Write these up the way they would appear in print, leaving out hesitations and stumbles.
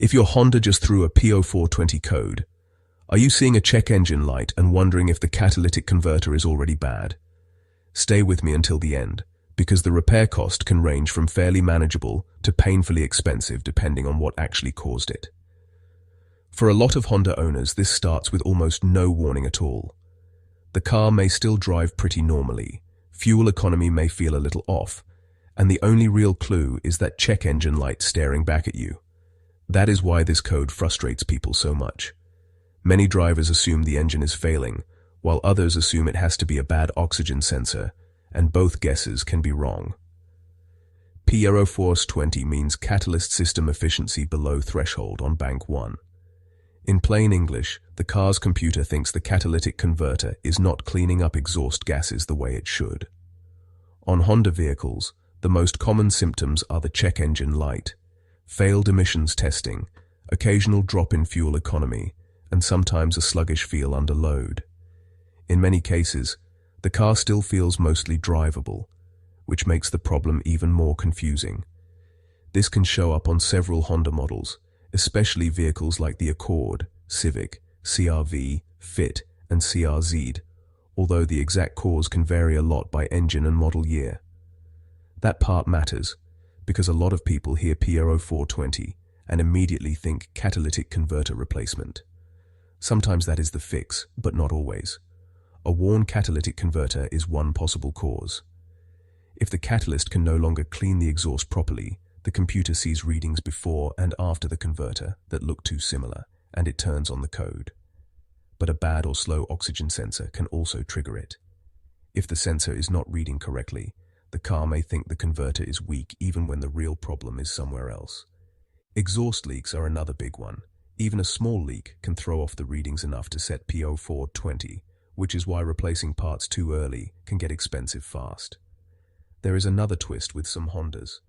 If your Honda just threw a P0420 code, are you seeing a check engine light and wondering if the catalytic converter is already bad? Stay with me until the end, because the repair cost can range from fairly manageable to painfully expensive depending on what actually caused it. For a lot of Honda owners, this starts with almost no warning at all. The car may still drive pretty normally, fuel economy may feel a little off, and the only real clue is that check engine light staring back at you. That is why this code frustrates people so much. Many drivers assume the engine is failing, while others assume it has to be a bad oxygen sensor, and both guesses can be wrong. P0420 means catalyst system efficiency below threshold on bank 1. In plain English, the car's computer thinks the catalytic converter is not cleaning up exhaust gases the way it should. On Honda vehicles, the most common symptoms are the check engine light, failed emissions testing, occasional drop in fuel economy, and sometimes a sluggish feel under load. In many cases, the car still feels mostly drivable, which makes the problem even more confusing. This can show up on several Honda models, especially vehicles like the Accord, Civic, CR-V, Fit, and CR-Z, although the exact cause can vary a lot by engine and model year. That part matters, because a lot of people hear P0420 and immediately think catalytic converter replacement. Sometimes that is the fix, but not always. A worn catalytic converter is one possible cause. If the catalyst can no longer clean the exhaust properly, the computer sees readings before and after the converter that look too similar, and it turns on the code. But a bad or slow oxygen sensor can also trigger it. If the sensor is not reading correctly, the car may think the converter is weak even when the real problem is somewhere else. Exhaust leaks are another big one. Even a small leak can throw off the readings enough to set P0420, which is why replacing parts too early can get expensive fast. There is another twist with some Hondas.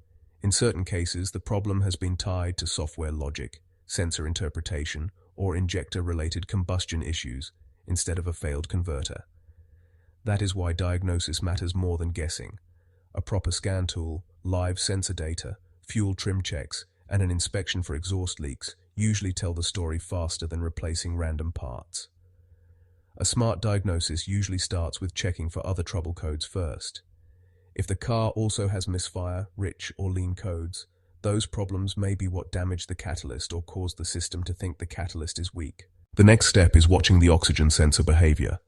In certain cases, the problem has been tied to software logic, sensor interpretation, or injector-related combustion issues instead of a failed converter. That is why diagnosis matters more than guessing. A proper scan tool, live sensor data, fuel trim checks, and an inspection for exhaust leaks usually tell the story faster than replacing random parts. A smart diagnosis usually starts with checking for other trouble codes first. If the car also has misfire, rich, or lean codes, those problems may be what damaged the catalyst or caused the system to think the catalyst is weak. The next step is watching the oxygen sensor behavior.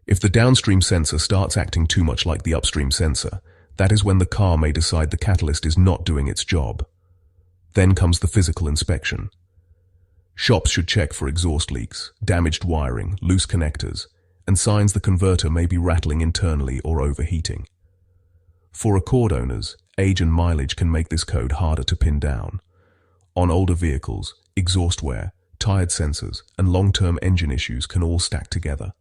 If the downstream sensor starts acting too much like the upstream sensor, that is when the car may decide the catalyst is not doing its job. Then comes the physical inspection. Shops should check for exhaust leaks, damaged wiring, loose connectors, and signs the converter may be rattling internally or overheating. For Accord owners, age and mileage can make this code harder to pin down. On older vehicles, exhaust wear, tired sensors, and long-term engine issues can all stack together.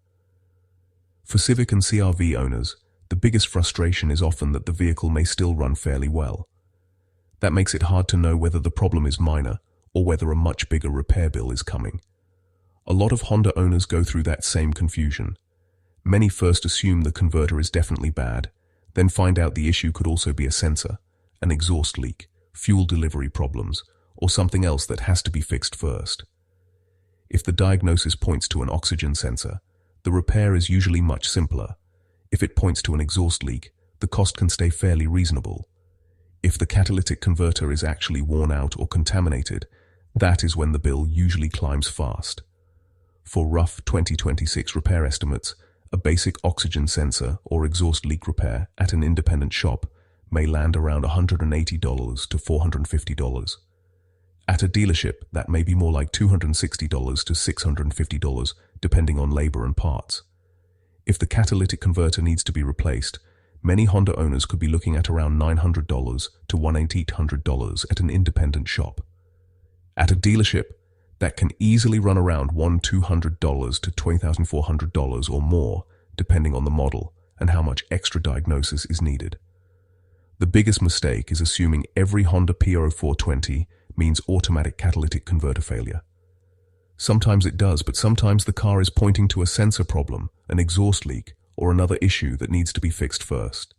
For Civic and CR-V owners, the biggest frustration is often that the vehicle may still run fairly well. That makes it hard to know whether the problem is minor or whether a much bigger repair bill is coming. A lot of Honda owners go through that same confusion. Many first assume the converter is definitely bad, then find out the issue could also be a sensor, an exhaust leak, fuel delivery problems, or something else that has to be fixed first. If the diagnosis points to an oxygen sensor, the repair is usually much simpler. If it points to an exhaust leak, the cost can stay fairly reasonable. If the catalytic converter is actually worn out or contaminated, that is when the bill usually climbs fast. For rough 2026 repair estimates, a basic oxygen sensor or exhaust leak repair at an independent shop may land around $180 to $450. At a dealership, that may be more like $260 to $650, depending on labor and parts. If the catalytic converter needs to be replaced, many Honda owners could be looking at around $900 to $1,800 at an independent shop. At a dealership, that can easily run around $1,200 to $2,400 or more, depending on the model and how much extra diagnosis is needed. The biggest mistake is assuming every Honda P0420 means automatic catalytic converter failure. Sometimes it does, but sometimes the car is pointing to a sensor problem, an exhaust leak, or another issue that needs to be fixed first.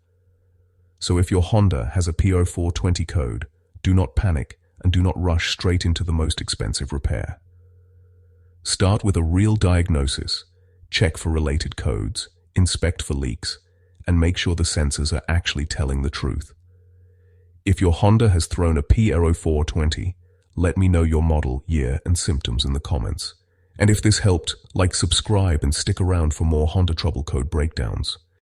So if your Honda has a P0420 code, do not panic and do not rush straight into the most expensive repair. Start with a real diagnosis, check for related codes, inspect for leaks, and make sure the sensors are actually telling the truth. If your Honda has thrown a P0420, let me know your model, year, and symptoms in the comments. And if this helped, like, subscribe, and stick around for more Honda trouble code breakdowns.